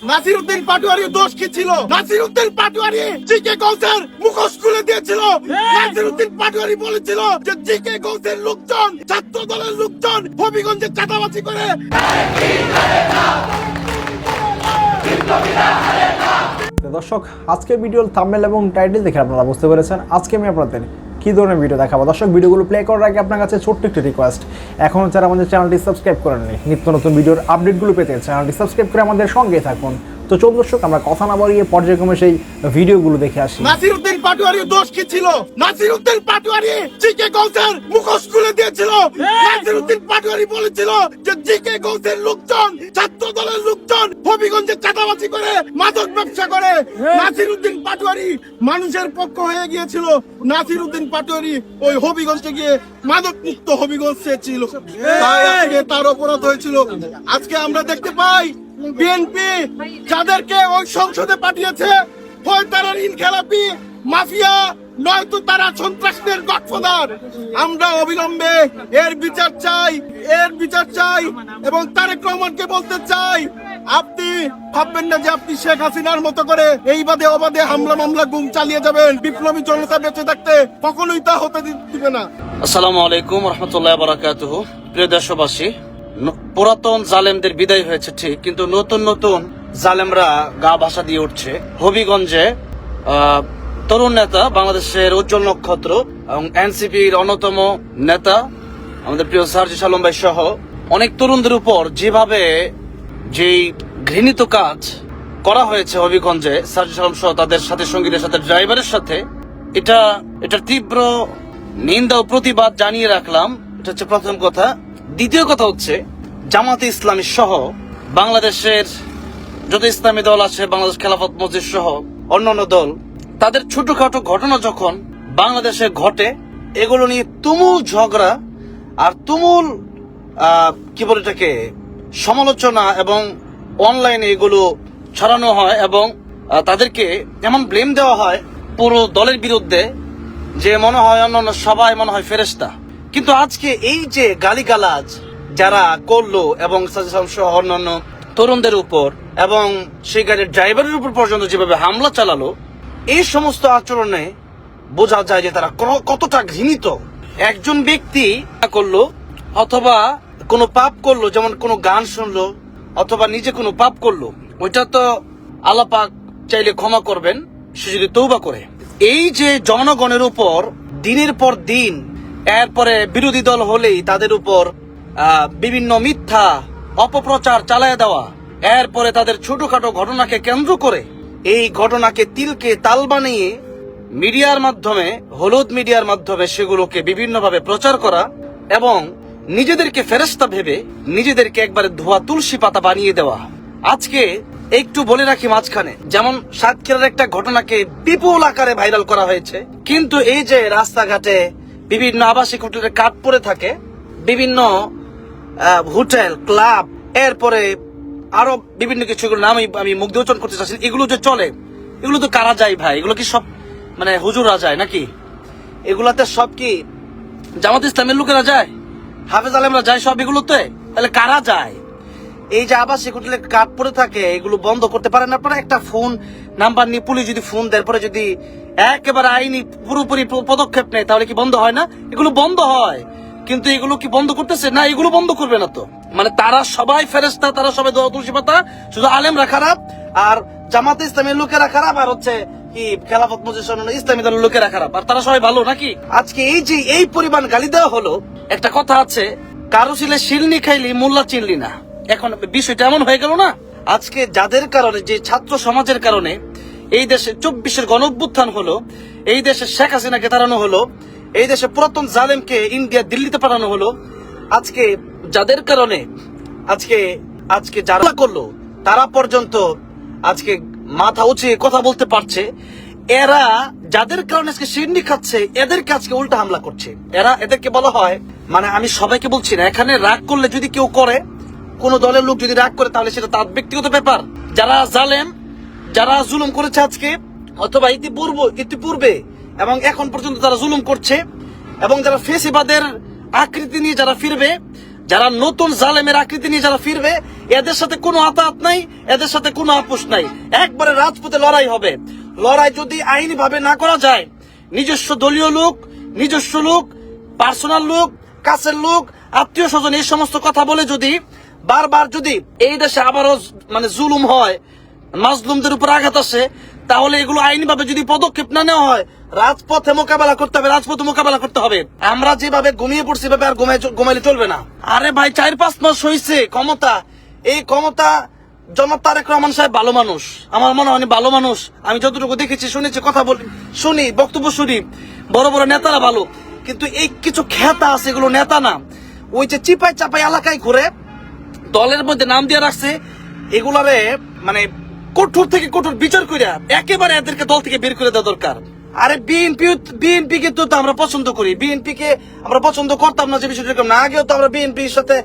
নাসিরউদ্দিন পাটোয়ারির দোষ কি ছিল? নাসিরউদ্দিন পাটোয়ারি জিকে গৌসের মুখোশ খুলে দিয়েছিল। নাসিরউদ্দিন পাটোয়ারি বলেছিল যে জিকে গৌসের লোকজন, ছাত্র দলের লোকজন হবিগঞ্জে চাঁদাবাজি করে। দর্শক, আজকের ভিডিওর থাম্বনেল এবং টাইটেল দেখে আপনারা বুঝতে পেরেছেন আজকে আমি আপনাদের কী ধরনের ভিডিও দেখাবো। দর্শক, ভিডিওগুলো প্লে করার আগে আপনার কাছে ছোট্ট একটি রিকোয়েস্ট, এখনও যারা আমাদের চ্যানেলটি সাবস্ক্রাইব করেননি, নিত্য নতুন ভিডিওর আপডেটগুলো পেতে চ্যানেলটি সাবস্ক্রাইব করে আমাদের সঙ্গে থাকুন। তো চলুন দর্শক, আমরা কথা না বাড়িয়ে পর্যায়ক্রমে সেই ভিডিওগুলো দেখে আসি। নাসিরউদ্দিন পাটোয়ারির দোষ কি ছিল? নাসিরউদ্দিন পাটোয়ারি জিকে গৌসের মুখোশ খুলে দিয়েছিল। নাসিরউদ্দিন পাটোয়ারি বলেছিল যে জিকে গৌসের লোকজন, ছাত্র দলের লোকজন হবিগঞ্জে চাঁদাবাজি করে, মাদক ব্যবসা করে। নাসিরউদ্দিন পাটোয়ারি মানুষের পক্ষ হয়ে গিয়েছিল। নাসিরউদ্দিন পাটোয়ারি ওই হবিগঞ্জে গিয়ে মাদক মুক্ত হবিগঞ্জ চেয়েছিল, তাই আজকে তার অপরাধ হয়েছিল। আজকে আমরা দেখতে পাই বিএনপি যাদেরকে ওই সংসদে পাঠিয়েছে, হয় তারা ঋণখেলাপি মাফিয়া, নয়তো তারা সন্ত্রাসীদের গডফাদার। আমরা অবিলম্বে এর বিচার চাই এবং তারেক রহমানকে বলতে চাই, আপনি ভাববেন না যে আপনি শেখ হাসিনার মতো করে এই বাদে অবাধে হামলা মামলা গুম চালিয়ে যাবেন। বিপ্লবী জনতা বেঁচে থাকতে কখনোই তা হতে দিবে না। আসসালামু আলাইকুম রহমতুল্লাহ বারাকাতুহু। প্রিয় দেশবাসী, পুরাতন জালেমদের বিদায় হয়েছে ঠিক, কিন্তু নতুন নতুন জালেমরা গা ভাসা দিয়ে উঠছে। হবিগঞ্জে তরুণ নেতা, বাংলাদেশের উজ্জ্বল নক্ষত্র এবং এনসিপির অন্যতম নেতা আমাদের প্রিয় সার্জিস আলম ভাই সহ অনেক তরুণদের উপর যেভাবে যেই ঘৃণিত কাজ করা হয়েছে হবিগঞ্জে, সার্জিস আলম সহ তাদের সাথে সঙ্গীদের সাথে, ড্রাইভারের সাথে, এটা তীব্র নিন্দা ও প্রতিবাদ জানিয়ে রাখলাম। এটা হচ্ছে প্রথম কথা। দ্বিতীয় কথা হচ্ছে, জামাতে ইসলামী সহ বাংলাদেশের যত ইসলামী দল আছে, বাংলাদেশ খেলাফত মজলিস সহ অন্যান্য দল, তাদের ছোটখাটো ঘটনা যখন বাংলাদেশে ঘটে, এগুলো নিয়ে তুমুল ঝগড়া আর তুমুল কি বলে এটাকে সমালোচনা এবং অনলাইনে এগুলো ছড়ানো হয় এবং তাদেরকে এমন ব্লেম দেওয়া হয় পুরো দলের বিরুদ্ধে যে মনে হয় অন্যান্য সবাই মনে হয় ফেরেশতা। কিন্তু আজকে এই যে গালিগালাজ যারা করলো এবং সহ অন্যান্য তরুণদের উপর এবং সেই গাড়ির ড্রাইভারের উপর পর্যন্ত যেভাবে হামলা চালালো, এই সমস্ত আচরণে বোঝা যায় যে তারা কতটা ঘৃণিত। একজন ব্যক্তি করলো অথবা কোনো পাপ করলো, যেমন কোনো গান শুনলো অথবা নিজে কোনো পাপ করলো, ওইটা তো আল্লাহ পাক চাইলে ক্ষমা করবেন সে যদি তওবা করে। এই যে জনগণের উপর দিনের পর দিন, এরপরে বিরোধী দল হলেই তাদের উপর বিভিন্ন মিথ্যা অপপ্রচার চালায় দেওয়া, এরপরে তাদের ছোটখাটো ঘটনাকে কেন্দ্র করে এই ঘটনাকে তিলকে তাল বানিয়ে মিডিয়ার মাধ্যমে, হলুদ মিডিয়ার মাধ্যমে সেগুলোকে বিভিন্নভাবে প্রচার করা এবং নিজেদেরকে ফেরেশতা ভেবে নিজেদেরকে একবারে ধোয়া তুলসী পাতা বানিয়ে দেওয়া। আজকে একটু বলে রাখি মাঝখানে, যেমন সাতক্ষীরার একটা ঘটনাকে বিপুল আকারে ভাইরাল করা হয়েছে, কিন্তু এই যে রাস্তাঘাটে বিভিন্ন আবাসিক হোটেলের কাঠ পড়ে থাকে, বিভিন্ন হোটেল, ক্লাব, এরপরে আরো বিভিন্ন কিছু নাম আমি মুখ দিয়ে উচ্চারণ করতে চাচ্ছি, এগুলো যে চলে, এগুলো তো কারা যায় ভাই? এগুলো কি সব মানে হুজুরা যায় নাকি? এগুলাতে সব কি জামাত ইসলামের লোকেরা যায়, হাফেজ আলেমরা যায় সব এগুলোতে? তাহলে কারা যায়? এই যে আবাসিক হোটেলে কাঠ পড়ে থাকে, এগুলো বন্ধ করতে পারেন আপনারা? একটা ফোন নাম্বার নিয়ে পুলিশ যদি ফোন দেয়, পরে যদি একেবারে আইনি পুরোপুরি পদক্ষেপ নেয়, তাহলে কি বন্ধ হয় না? এগুলো বন্ধ হয়, কিন্তু এগুলো কি বন্ধ করতেছে না? এগুলো বন্ধ করবে না তো। মানে তারা সবাই ফেরেশতা, তারা সবাই দোয়া তুলসী পাতা, শুধু আলেমরা খারাপ আর জামাতে ইসলামের লোকেরা খারাপ আর হচ্ছে কি খেলাফত মজলিস ইসলামী দলের লোকেরা খারাপ, আর তারা সবাই ভালো নাকি? আজকে এই যে এই পরিমাণ গালি দেওয়া হলো, একটা কথা আছে, কারো ছিলে শিলনি খাইলি মোল্লা চিনলি না। এখন বিষয়টা এমন হয়ে গেল না, আজকে যাদের কারণে, যে ছাত্র সমাজের কারণে এই দেশে 24-এর গণঅভ্যুত্থান হলো, এই দেশে শেখ হাসিনাকে তাড়ানো হলো, এই দেশে পুরাতন জালেমকে ইন্ডিয়া দিল্লিতে পাঠানো হলো, আজকে যাদের কারণে আজকে যারা করলো তারা পর্যন্ত আজকে মাথা উঁচিয়ে কথা বলতে পারছে, এরা যাদের কারণে আজকে শিরনি খাচ্ছে, এদেরকে আজকে উল্টা হামলা করছে। এদেরকে বলা হয়, মানে আমি সবাইকে বলছি না, এখানে রাগ করলে যদি কেউ করে, কোন দলের লোক যদি রাগ করে, তাহলে সেটা তার ব্যক্তিগত ব্যাপার। যারা জালেম, যারা জুলুম করেছে আজকে অথবা ইতিপূর্বে এবং এখন পর্যন্ত তারা জুলুম করছে, এবং যারা ফেসিবাদের আকৃতি নিয়ে যারা ফিরবে, যারা নতুন জালেমের আকৃতি নিয়ে যারা ফিরবে, এদের সাথে কোনো আতাত নাই, এদের সাথে কোনো আপোষ নাই, একবারে রাজপথে লড়াই হবে। লড়াই যদি আইনি ভাবে না করা যায়, নিজস্ব দলীয় লোক, নিজস্ব লোক, পার্সোনাল লোক, কাছের লোক, আত্মীয় স্বজন এই সমস্ত কথা বলে যদি বারবার যদি এই দেশে আবারও মানে জুলুম হয়, মাজলুমদের উপর আঘাত আসে, তাহলে এগুলো আইনিভাবে যদি পদক্ষেপ না নেওয়া হয়, রাজপথে মোকাবেলা করতে হবে, রাজপথে মোকাবেলা করতে হবে। আমরা যেভাবে ঘুমিয়ে পড়ছি এভাবে আর ঘুমাইলে চলবে না। আরে ভাই 4-5 মাস হয়েছে ক্ষমতা, এই ক্ষমতা জনাব তারেক রহমান সাহেব ভালো মানুষ, আমার মনে হয় ভালো মানুষ। আমি যতটুকু দেখেছি, শুনেছি, কথা বলি, শুনি, বক্তব্য শুনি, বড় বড় নেতারা ভালো, কিন্তু এই কিছু খেতা আছে, এগুলো নেতা না, ওই যে চিপাই চাপাই এলাকায় ঘুরে দলের মধ্যে নাম দিয়ে রাখছে, এগুলারে মানে কঠোর থেকে কঠোর বিচার করিয়া একেবারে এদেরকে দল থেকে বের করে দেওয়া দরকার। আরে বিএনপি কে তো আমরা পছন্দ করি, বিএনপি কে আমরা পছন্দ করতাম না যে বিষয়টা এরকম না। আগেও তো আমরা বিএনপির সাথে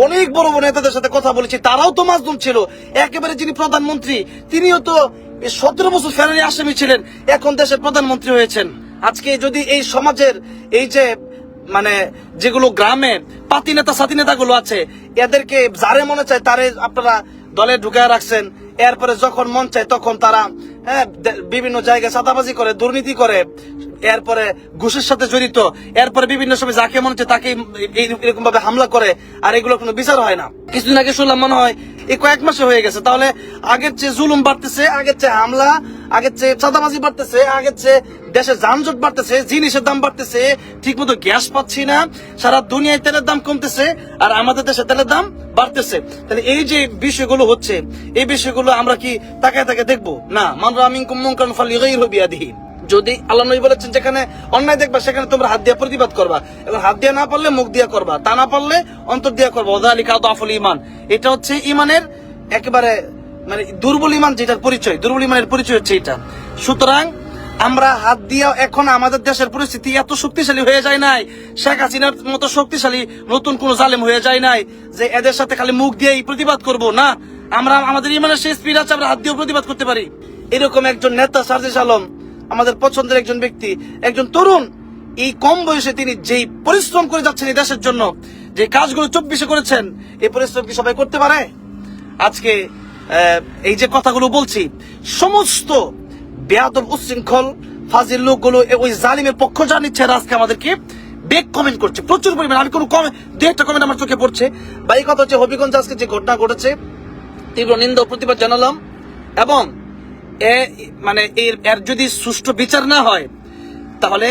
অনেক বড় বড় নেতাদের সাথে কথা বলেছি, তারাও তো মাজলুম ছিল। একেবারে যিনি প্রধানমন্ত্রী, তিনিও তো 17 বছর ফেরারি আসামি ছিলেন, এখন দেশের প্রধানমন্ত্রী হয়েছেন। আজকে যদি এই সমাজের এই যে মানে যেগুলো গ্রামে পাতি নেতা সাথী নেতা গুলো আছে, এদেরকে যারে মনে চায় তারে আপনারা দলে ঢুকায় রাখছেন, এরপরে যখন মন চায় তখন তারা বিভিন্ন জায়গায় চাঁদাবাজি করে, দুর্নীতি করে, এরপরে ঘুষের সাথে জড়িত, এরপরে বিভিন্ন সময় যাকে মনে হচ্ছে তাকে এরকম ভাবে হামলা করে, আর এগুলো কোনো বিচার হয় না। কিছুদিন আগে শুনলাম, মনে হয় এই কয়েক মাসে হয়ে গেছে। তাহলে আগের চেয়ে জুলুম বাড়তেছে, আগের চেয়ে হামলা, আগের চেয়ে চাঁদাবাজি বাড়তেছে, আগের চেয়ে দেশে যানজট বাড়তেছে, জিনিসের দাম বাড়তেছে, ঠিক মতো গ্যাস পাচ্ছি না, সারা দুনিয়ায় তেলের দাম কমতেছে, আর আমাদের দেশে তেলের দাম বাড়তেছে। তাহলে এই যে বিষয়গুলো হচ্ছে, এই বিষয়গুলো আমরা কি তাকায় তাকে দেখবো না? মানরা মিনকুম মুনকারন ফালিগাইরহু বিয়াদিহি। যদি আল্লাহ নবী বলেছেন যেখানে অন্যায় দেখবা সেখানে তোমরা হাত দিয়ে প্রতিবাদ করবা, এবং হাত দিয়ে না পারলে মুখ দিয়ে করবা, তা না পারলে অন্তর দিয়ে করবা। ওয়াযালিকা আদাফুল ঈমান, এটা হচ্ছে ঈমানের একেবারে মানে দুর্বল ঈমান, যেটার পরিচয়, দুর্বল ঈমানের পরিচয় হচ্ছে এটা। সুতরাং আমরা হাত দিয়ে, এখন আমাদের দেশের পরিস্থিতি এত শক্তিশালী হয়ে যায় নাই, শেখ হাসিনার মতো শক্তিশালী নতুন কোন জালেম হয়ে যায় নাই যে এদের সাথে খালি মুখ দিয়েই প্রতিবাদ করব না। আমরা আমাদের ঈমানের সেই স্পিড আছে, আমরা হাত দিয়েও প্রতিবাদ করতে পারি। এরকম একজন নেতা সার্জিস আলম, আমাদের পছন্দের একজন ব্যক্তি, একজন তরুণ, এই কম বয়সে তিনি যেই পরিশ্রম করে যাচ্ছেন এই দেশের জন্য, যে কাজগুলো 24-এ করেছেন, এই পরিশ্রম কি সবাই করতে পারে? আজকে এই যে কথাগুলো বলছি, সমস্ত বেয়াদব উচ্ছৃঙ্খল ফাজিল লোকগুলো ওই জালিমের পক্ষ যা নিচ্ছে, আজকে আমাদেরকে বেগ কমেন্ট করছে প্রচুর পরিমাণে। আমি কোনো দু একটা কমেন্ট আমার চোখে পড়ছে। বা এই কথা হচ্ছে, হবিগঞ্জ আজকে যে ঘটনা ঘটেছে, তীব্র নিন্দা ও প্রতিবাদ জানালাম, এবং মানে এর যদি সুষ্ঠু বিচার না হয় তাহলে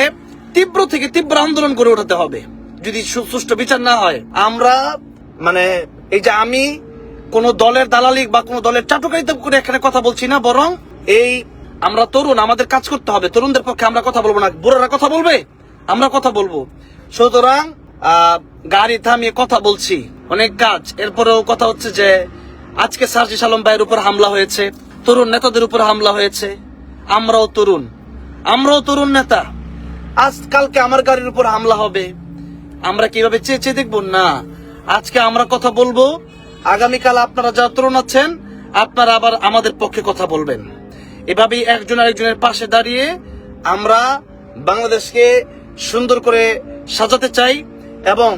তীব্র থেকে তীব্র আন্দোলন করে উঠাতে হবে। যদি সুষ্ঠু বিচার না হয়, আমরা মানে এই যে আমি কোন দলের দালালি বা কোন দলের চাটুকারিতা করে এখানে কথা বলছি না, বরং এই আমরা তরুণ, আমাদের কাজ করতে হবে। তরুণদের পক্ষে আমরা কথা বলবো না, বুড়োরা কথা বলবে, আমরা কথা বলবো। সুতরাং গাড়ি থামিয়ে কথা বলছি, অনেক কাজ। এরপরেও কথা হচ্ছে যে আজকে সার্জিস আলম ভাইয়ের উপর হামলা হয়েছে, তরুণ নেতাদের উপর হামলা হয়েছে। আমরাও তরুণ নেতা, আজকালকে আমার গাড়ির উপর হামলা হবে, আমরা কিভাবে চেয়ে দেখবো না? আজকে আমরা কথা বলবো, আগামীকাল আপনারা যারা তরুণ আছেন আপনারা আবার আমাদের পক্ষে কথা বলবেন। এভাবেই একজন আরেকজনের পাশে দাঁড়িয়ে আমরা বাংলাদেশকে সুন্দর করে সাজাতে চাই, এবং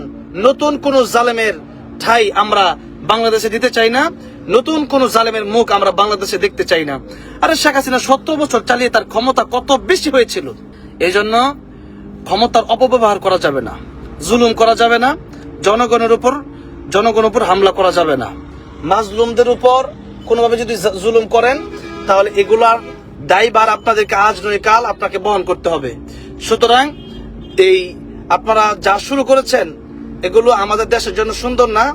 নতুন কোন জালেমের ঠাই আমরা বাংলাদেশে দিতে চাই না, নতুন কোন জালেমের মুখ আমরা বাংলাদেশে দেখতে চাই না। আরে শেখ হাসিনা 17 বছর চালিয়ে তার ক্ষমতা কত বেশি হয়েছিল। এই জন্য ক্ষমতার অপব্যবহার করা যাবে না, জুলুম করা যাবে না, জনগণের উপর হামলা করা যাবে না। মাজলুমদের উপর কোনোভাবে যদি জুলুম করেন তাহলে এগুলার দায়ভার আপনাদেরকে আজ নয় কাল আপনাকে বহন করতে হবে। সুতরাং এই আপনারা যা শুরু করেছেন এগুলো আমাদের দেশের জন্য সুন্দর না,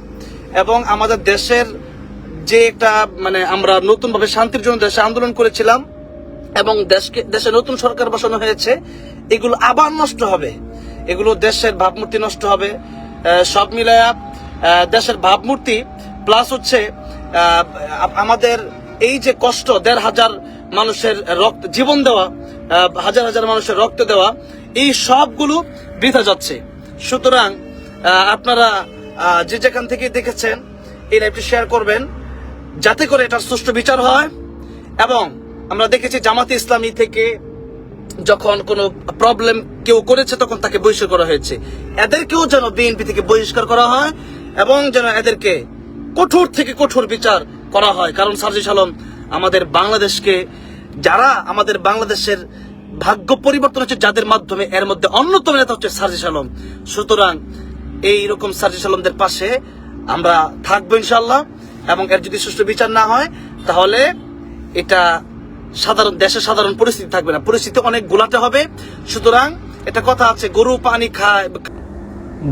এবং আমাদের দেশের যে একটা মানে আমরা নতুন ভাবে শান্তির জন্য দেশে আন্দোলন করেছিলাম, এবং দেশে নতুন সরকার বসানো হয়েছে, এগুলো আবার নষ্ট হবে, এগুলো দেশের ভাবমূর্তি নষ্ট হবে। সব মিলায়া দেশের ভাবমূর্তি প্লাস হচ্ছে আমাদের এই যে কষ্ট, 1,500 মানুষের রক্ত, জীবন দেওয়া, হাজার হাজার মানুষের রক্ত দেওয়া, এই সবগুলো বৃথা যাচ্ছে। সুতরাং আপনারা যে যেখান থেকে দেখেছেন এই লাইভটি শেয়ার করবেন, যাতে করে এটার সুষ্ঠু বিচার হয়। এবং আমরা দেখেছি জামাতে ইসলামী থেকে যখন কোনো প্রবলেম কেউ করেছে তখন তাকে বহিষ্কার করা হয়েছে, এদেরকেও যেন বিএনপি থেকে বহিষ্কার করা হয়, এবং যেন এদেরকে কঠোর থেকে কঠোর বিচার করা হয়। কারণ সার্জিস আলম আমাদের বাংলাদেশকে, যারা আমাদের বাংলাদেশের ভাগ্য পরিবর্তন হচ্ছে যাদের মাধ্যমে, এর মধ্যে অন্যতম নেতা হচ্ছে সার্জিস আলম। সুতরাং এইরকম সার্জিস আলমদের পাশে আমরা থাকবো ইনশাল্লাহ। এবং এর যদি সুষ্ঠু বিচার না হয় তাহলে এটা দেশের সাধারণ পরিস্থিতি থাকবে না, পরিস্থিতি অনেক গোলাটে হবে। সুতরাং এটা কথা আছে, গরু পানি খায়।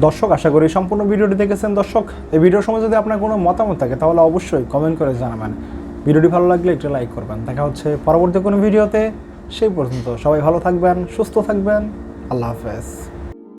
দর্শক, আশা করি সম্পূর্ণ ভিডিওটি দেখেছেন। দর্শক, এই ভিডিওর সময় যদি আপনার কোনো মতামত থাকে তাহলে অবশ্যই কমেন্ট করে জানাবেন। ভিডিওটি ভালো লাগলে একটা লাইক করবেন। দেখা হচ্ছে পরবর্তী কোনো ভিডিওতে। সেই পর্যন্ত সবাই ভালো থাকবেন, সুস্থ থাকবেন। আল্লাহ হাফেজ।